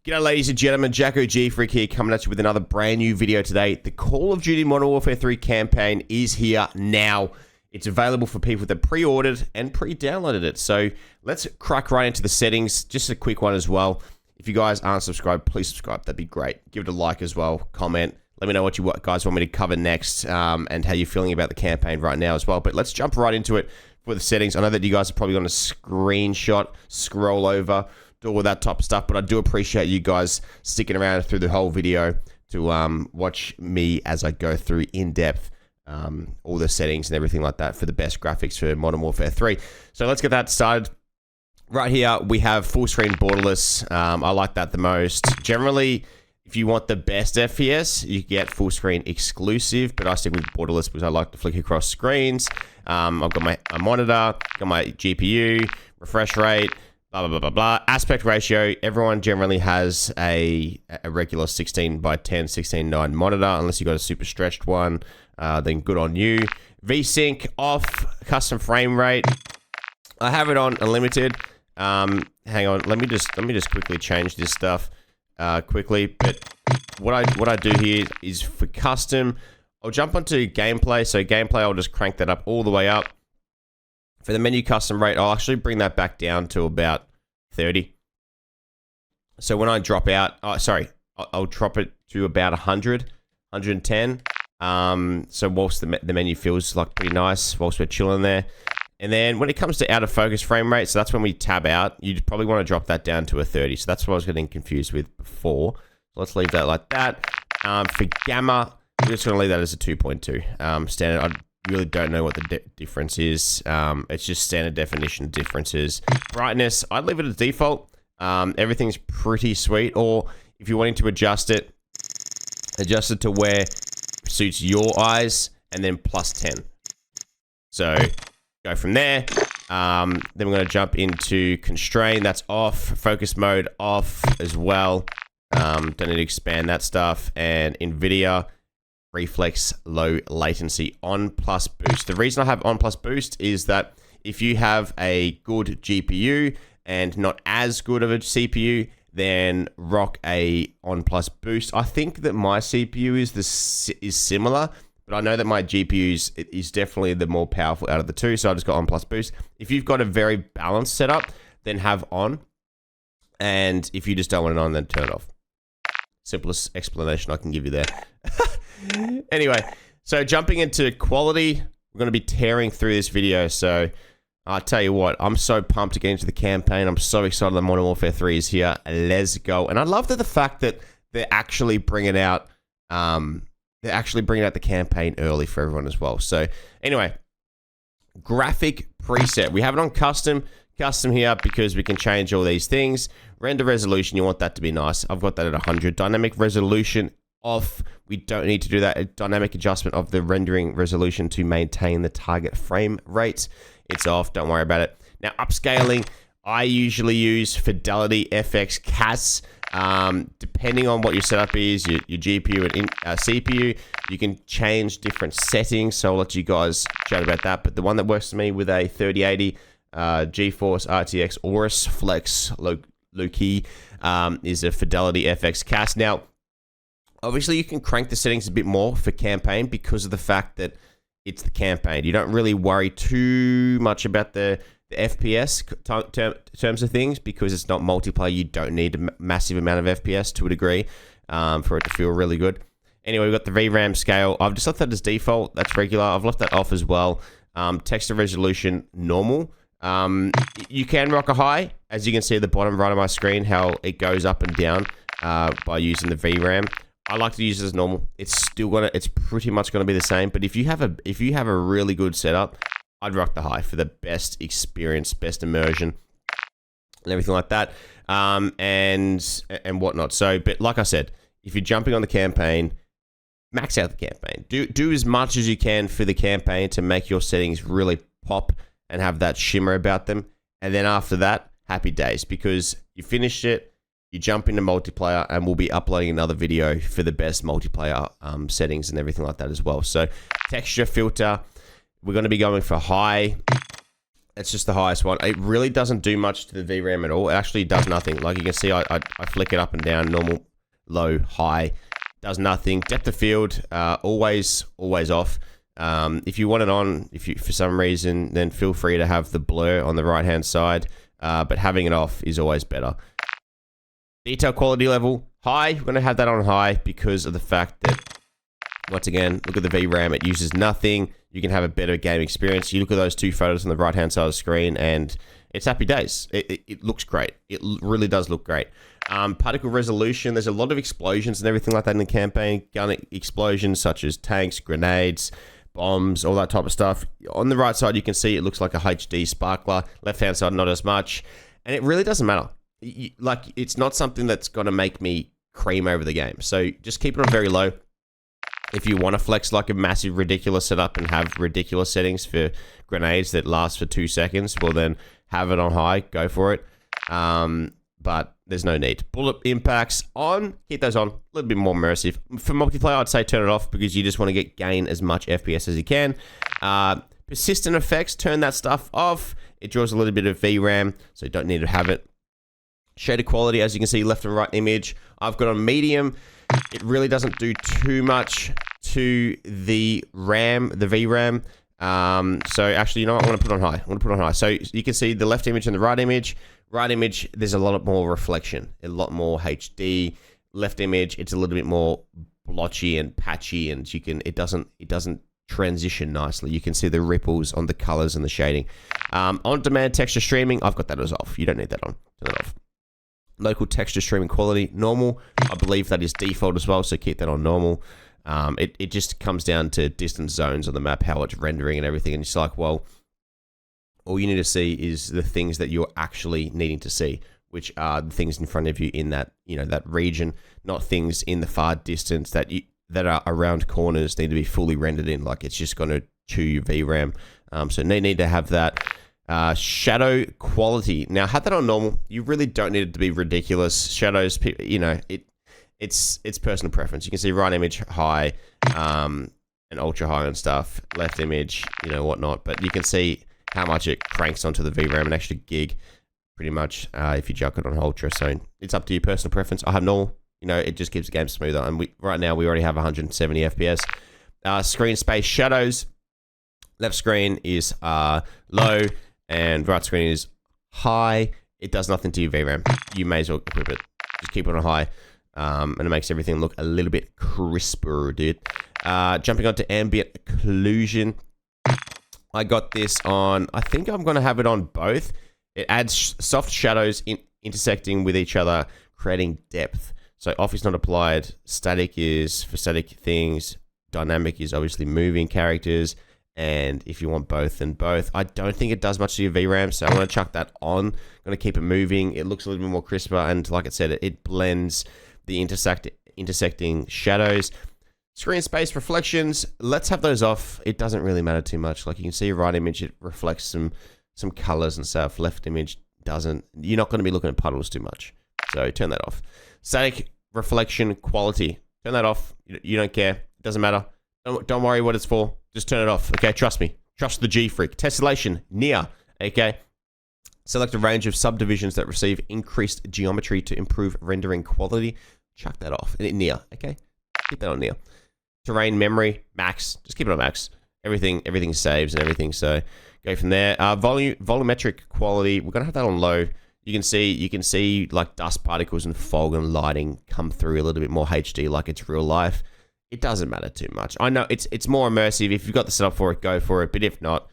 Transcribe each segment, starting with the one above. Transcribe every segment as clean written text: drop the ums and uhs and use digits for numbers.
G'day ladies and gentlemen, Jacko G-Freak here, coming at you with another brand new video today. The Call of Duty Modern Warfare 3 campaign is here now. It's available for people that pre-ordered and pre-downloaded it. So let's crack right into the settings. Just a quick one as well. If you guys aren't subscribed, please subscribe. That'd be great. Give it a like as well. Comment. Let me know what you guys want me to cover next and how you're feeling about the campaign right now as well. But let's jump right into it for the settings. I know that you guys are probably going to screenshot, scroll over, do all that type of stuff, but I do appreciate you guys sticking around through the whole video to watch me as I go through in depth all the settings and everything like that for the best graphics for Modern Warfare 3. So let's get that started. Right here we have full screen borderless. I like that the most. Generally, if you want the best FPS, you get full screen exclusive, but I stick with borderless because I like to flick across screens. I've got my monitor, got my GPU, refresh rate, blah, blah, blah, blah, blah. Aspect ratio, everyone generally has a regular 16:10, 16:9 monitor, unless you got a super stretched one, then good on you. VSync off, custom frame rate. I have it on unlimited. Hang on, let me just quickly change this stuff quickly. But what I do here is for custom, I'll jump onto gameplay. So gameplay, I'll just crank that up all the way up. For the menu custom rate, I'll actually bring that back down to about 30. So when I drop out, I'll drop it to about 100, 110. So whilst the menu feels like pretty nice, whilst we're chilling there. And then when it comes to out of focus frame rate, so that's when we tab out, you'd probably want to drop that down to a 30. So that's what I was getting confused with before. So let's leave that like that. For gamma, we're just going to leave that as a 2.2 standard. I really don't know what the difference is. It's just standard definition differences. Brightness, I'd leave it as default. Everything's pretty sweet. Or if you're wanting to adjust it to where suits your eyes, and then plus 10. So go from there. Then we're going to jump into constrain. That's off. Focus mode off as well. Don't need to expand that stuff. And NVIDIA reflex low latency on plus boost. The reason I have on plus boost is that if you have a good GPU and not as good of a CPU, then rock a on plus boost. I think that my CPU is similar, but I know that my GPU is definitely the more powerful out of the two, so I just got on plus boost. If you've got a very balanced setup, then have on, and if you just don't want it on, then turn it off. Simplest explanation I can give you there. Anyway, so jumping into quality, we're going to be tearing through this video. So I'll tell you what, I'm so pumped to get into the campaign. I'm so excited that Modern Warfare 3 is here. Let's go. And I love the fact that they're actually bringing out the campaign early for everyone as well. So anyway, graphic preset. We have it on custom here because we can change all these things. Render resolution, you want that to be nice. I've got that at 100. Dynamic resolution off. We don't need to do that. A dynamic adjustment of the rendering resolution to maintain the target frame rate. It's off. Don't worry about it. Now, upscaling, I usually use Fidelity FX CAS. Depending on what your setup is, your GPU and CPU, you can change different settings. So I'll let you guys chat about that. But the one that works for me with a 3080 GeForce RTX Aorus Flex low-key is a Fidelity FX CAS. Now, obviously, you can crank the settings a bit more for campaign because of the fact that it's the campaign. You don't really worry too much about the FPS terms of things because it's not multiplayer. You don't need a massive amount of FPS to a degree for it to feel really good. Anyway, we've got the VRAM scale. I've just left that as default. That's regular. I've left that off as well. Texture resolution, normal. You can rock a high. As you can see at the bottom right of my screen, how it goes up and down by using the VRAM. I like to use it as normal. It's pretty much gonna be the same. But if you have a really good setup, I'd rock the high for the best experience, best immersion, and everything like that, and whatnot. So, but like I said, if you're jumping on the campaign, max out the campaign. Do as much as you can for the campaign to make your settings really pop and have that shimmer about them. And then after that, happy days, because you finished it. You jump into multiplayer, and we'll be uploading another video for the best multiplayer settings and everything like that as well. So texture filter, we're going to be going for high. It's just the highest one. It really doesn't do much to the VRAM at all. It actually does nothing. Like you can see, I flick it up and down, normal, low, high. Does nothing. Depth of field, always off. If you want it on, for some reason, then feel free to have the blur on the right-hand side. But having it off is always better. Detail quality level, high. We're going to have that on high because of the fact that, once again, look at the VRAM. It uses nothing. You can have a better game experience. You look at those two photos on the right-hand side of the screen, and it's happy days. It looks great. It really does look great. Particle resolution, there's a lot of explosions and everything like that in the campaign. Gun explosions such as tanks, grenades, bombs, all that type of stuff. On the right side, you can see it looks like a HD sparkler. Left-hand side, not as much. And it really doesn't matter. Like, it's not something that's going to make me cream over the game. So just keep it on very low. If you want to flex like a massive, ridiculous setup and have ridiculous settings for grenades that last for 2 seconds, well then have it on high, go for it. But there's no need. Bullet impacts on, keep those on, a little bit more immersive. For multiplayer, I'd say turn it off because you just want to gain as much FPS as you can. Persistent effects, turn that stuff off. It draws a little bit of VRAM, so you don't need to have it. Shader quality, as you can see, left and right image. I've got on medium. It really doesn't do too much to the RAM, the VRAM. So actually, you know what? I'm going to put it on high. I'm going to put it on high. So you can see the left image and the right image. Right image, there's a lot more reflection, a lot more HD. Left image, it's a little bit more blotchy and patchy, and it doesn't transition nicely. You can see the ripples on the colors and the shading. On-demand texture streaming, I've got that as off. You don't need that on. Turn that off. Local texture streaming quality, normal. I believe that is default as well, so keep that on normal. It just comes down to distance zones on the map, how it's rendering and everything, and it's like, well, all you need to see is the things that you're actually needing to see, which are the things in front of you in that, that region, not things in the far distance that are around corners need to be fully rendered in, like it's just going to chew your VRAM. So they need to have that. Shadow quality. Now, have that on normal. You really don't need it to be ridiculous. Shadows, it's personal preference. You can see right image high, and ultra high and stuff. Left image, whatnot. But you can see how much it cranks onto the VRAM, an extra gig, pretty much, if you chuck it on ultra. So it's up to your personal preference. I have normal. It just keeps the game smoother. And right now we already have 170 FPS. Screen space shadows. Left screen is low, and right screen is high. It does nothing to your VRAM. You may as well equip it. Just keep it on high. And it makes everything look a little bit crisper, dude. Jumping onto ambient occlusion. I got this on, I think I'm going to have it on both. It adds soft shadows intersecting with each other, creating depth. So off is not applied. Static is for static things. Dynamic is obviously moving characters. And if you want both, then both. I don't think it does much to your VRAM, so I'm going to chuck that on. I'm going to keep it moving. It looks a little bit more crisper, and like I said, it blends the intersecting shadows. Screen space reflections, let's have those off. It doesn't really matter too much. Like you can see right image, it reflects some colors and stuff. Left image doesn't. You're not going to be looking at puddles too much. So turn that off. Static reflection quality, turn that off. You don't care. It doesn't matter. Don't worry what it's for. Just turn it off. Okay, trust me. Trust the G-Freak. Tessellation, near. Okay. Select a range of subdivisions that receive increased geometry to improve rendering quality. Chuck that off. Near. Okay. Keep that on near. Terrain memory, max. Just keep it on max. Everything saves and everything. So go from there. Volumetric quality. We're gonna have that on low. You can see like dust particles and fog and lighting come through a little bit more HD, like it's real life. It doesn't matter too much. I know it's more immersive. If you've got the setup for it, go for it. But if not,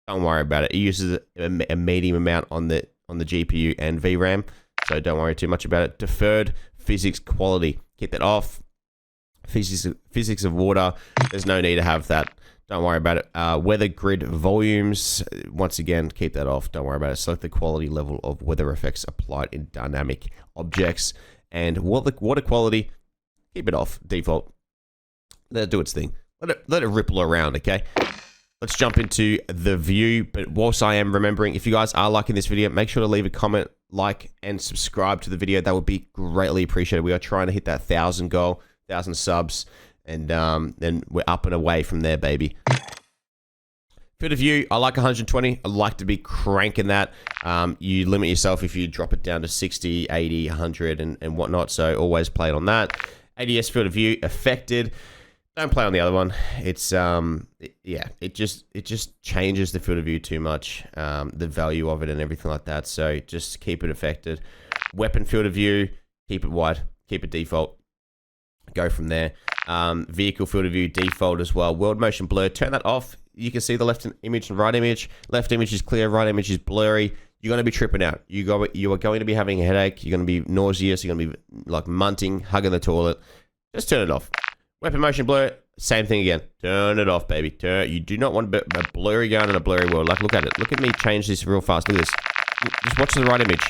don't worry about it. It uses a medium amount on the GPU and VRAM, so don't worry too much about it. Deferred physics quality. Keep that off. Physics of water, there's no need to have that. Don't worry about it. Weather grid volumes, once again, keep that off. Don't worry about it. Select the quality level of weather effects applied in dynamic objects. And water quality, keep it off, default. Let it do its thing. Let it ripple around, okay? Let's jump into the view. But whilst I am remembering, if you guys are liking this video, make sure to leave a comment, like, and subscribe to the video. That would be greatly appreciated. We are trying to hit that 1,000 goal. 1,000 subs, and then we're up and away from there, baby. Field of view, I like 120. I like to be cranking that. You limit yourself if you drop it down to 60, 80, 100 and whatnot. So always play it on that. ADS field of view affected. Don't play on the other one. It's it just changes the field of view too much, the value of it and everything like that. So just keep it affected. Weapon field of view, keep it wide, keep it default. Go from there. Vehicle field of view default as well. World motion blur, turn that off. You can see the left image and right image. Left image is clear, right image is blurry. You're going to be tripping out. You are going to be having a headache. You're going to be nauseous. You're going to be like munting, hugging the toilet. Just turn it off. Weapon motion blur, same thing again. Turn it off, baby. You do not want a blurry gun in a blurry world. Like, look at it. Look at me change this real fast. Look at this. Just watch the right image.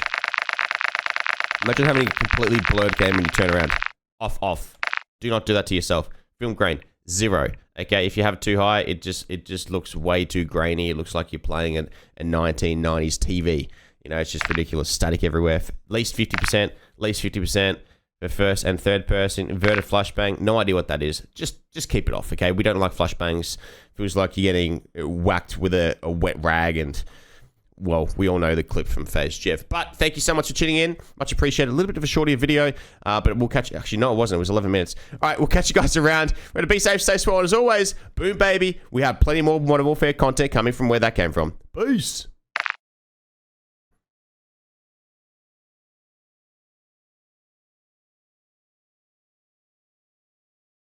Imagine having a completely blurred game when you turn around. Off. Do not do that to yourself. Film grain, 0. Okay, if you have it too high, it just looks way too grainy. It looks like you're playing a 1990s TV. You know, it's just ridiculous. Static everywhere. At least 50%. For first and third person, inverted flashbang, no idea what that is. Just keep it off, okay? We don't like flashbangs. Feels like you're getting whacked with a wet rag and, well, we all know the clip from Phase Jeff. But thank you so much for tuning in. Much appreciated. A little bit of a shorter video, but we'll catch you. Actually, no, it wasn't. It was 11 minutes. All right, we'll catch you guys around. We're going to be safe, stay small, and as always, boom, baby. We have plenty more Modern Warfare content coming from where that came from. Peace.